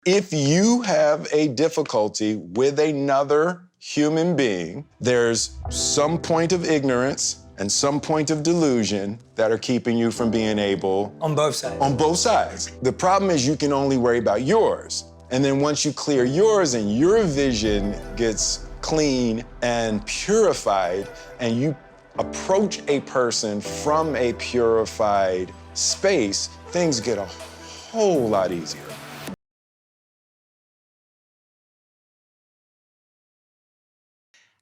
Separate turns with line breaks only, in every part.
If you have a difficulty with another human being, there's some point of ignorance and some point of delusion that are keeping you from being able...
On both sides.
On both sides. The problem is you can only worry about yours. And then once you clear yours and your vision gets clean and purified, and you approach a person from a purified space, things get a whole lot easier.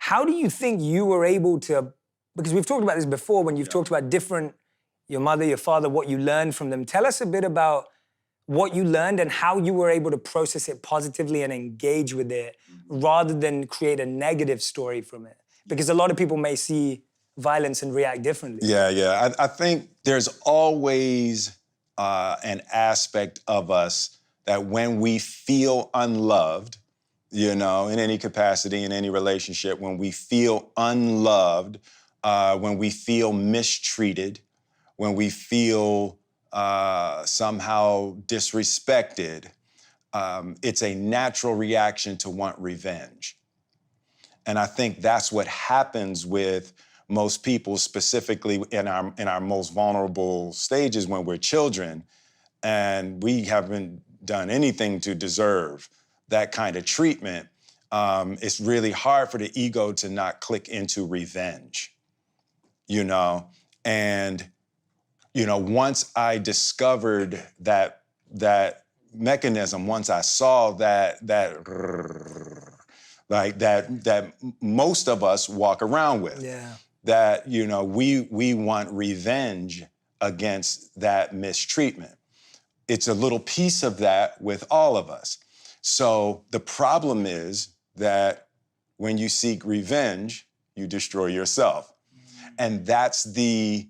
How do you think you were able to, because we've talked about this before when you've talked about your mother, your father, what you learned from them. Tell us a bit about what you learned and how you were able to process it positively and engage with it rather than create a negative story from it. Because a lot of people may see violence and react differently.
Yeah. I think there's always an aspect of us that when we feel unloved, you know, in any capacity, in any relationship, when we feel unloved, when we feel mistreated, when we feel somehow disrespected, it's a natural reaction to want revenge. And I think that's what happens with most people, specifically in our most vulnerable stages when we're children, and we haven't done anything to deserve that kind of treatment. It's really hard for the ego to not click into revenge, you know? And, you know, once I discovered that mechanism, once I saw that most of us walk around with, that, you know, we want revenge against that mistreatment. It's a little piece of that with all of us. So the problem is that when you seek revenge, you destroy yourself. And that's the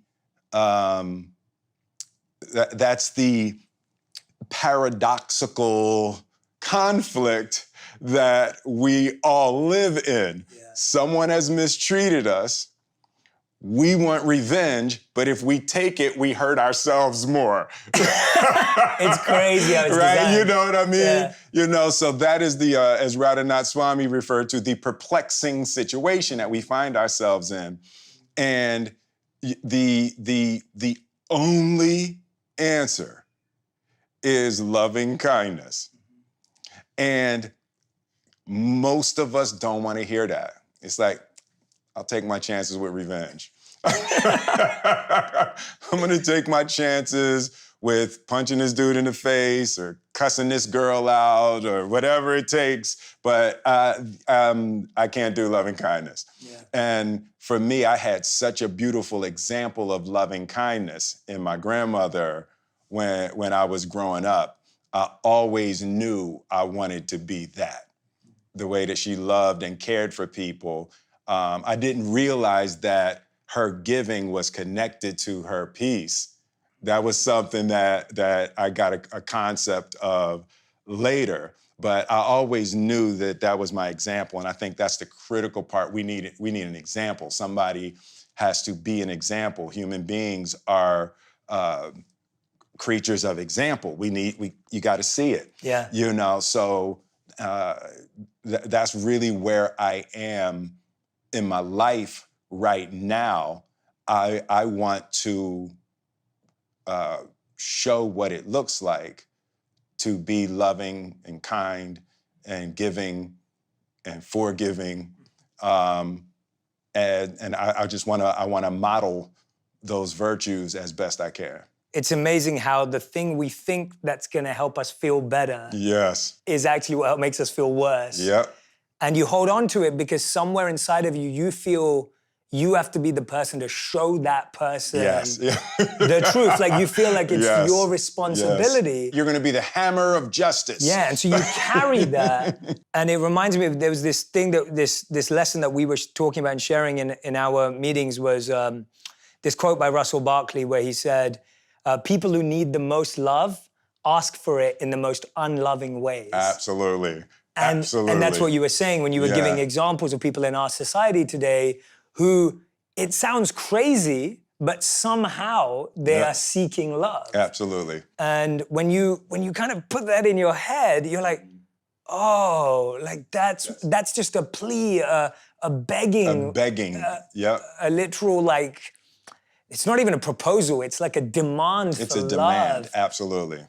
paradoxical conflict that we all live in. Someone has mistreated us. We want revenge, but if we take it, we hurt ourselves more.
It's crazy how it's
right?
designed.
You know what I mean?
Yeah.
You know, so that is the, as Radhanath Swami referred to, the perplexing situation that we find ourselves in. And the only answer is loving kindness. And most of us don't want to hear that. It's like, I'll take my chances with revenge. I'm gonna take my chances with punching this dude in the face or cussing this girl out or whatever it takes, but I can't do loving kindness. And for me, I had such a beautiful example of loving kindness in my grandmother when I was growing up. I always knew I wanted to be that, the way that she loved and cared for people. I didn't realize that her giving was connected to her peace. That was something that I got a concept of later, but I always knew that was my example, and I think that's the critical part. We need an example. Somebody has to be an example. Human beings are creatures of example. You got to see it.
Yeah.
You know, so that's really where I am in my life right now. I want to show what it looks like to be loving and kind and giving and forgiving. And I want to model those virtues as best I can.
It's amazing how the thing we think that's gonna help us feel better is actually what makes us feel worse.
Yep.
And you hold on to it because somewhere inside of you, you feel you have to be the person to show that person the truth. Like you feel like it's your responsibility.
Yes. You're gonna be the hammer of justice.
Yeah, and so you carry that. And it reminds me of, there was this thing this lesson that we were talking about and sharing in our meetings was this quote by Russell Barkley where he said, people who need the most love ask for it in the most unloving ways.
Absolutely.
And that's what you were saying when you were giving examples of people in our society today who, it sounds crazy, but somehow they are seeking love.
Absolutely.
And when you kind of put that in your head, you're like, oh, like that's just a plea, a begging.
A begging. Yep.
A literal, like, it's not even a proposal, it's like a demand
It's
for
a demand.
love.
Absolutely.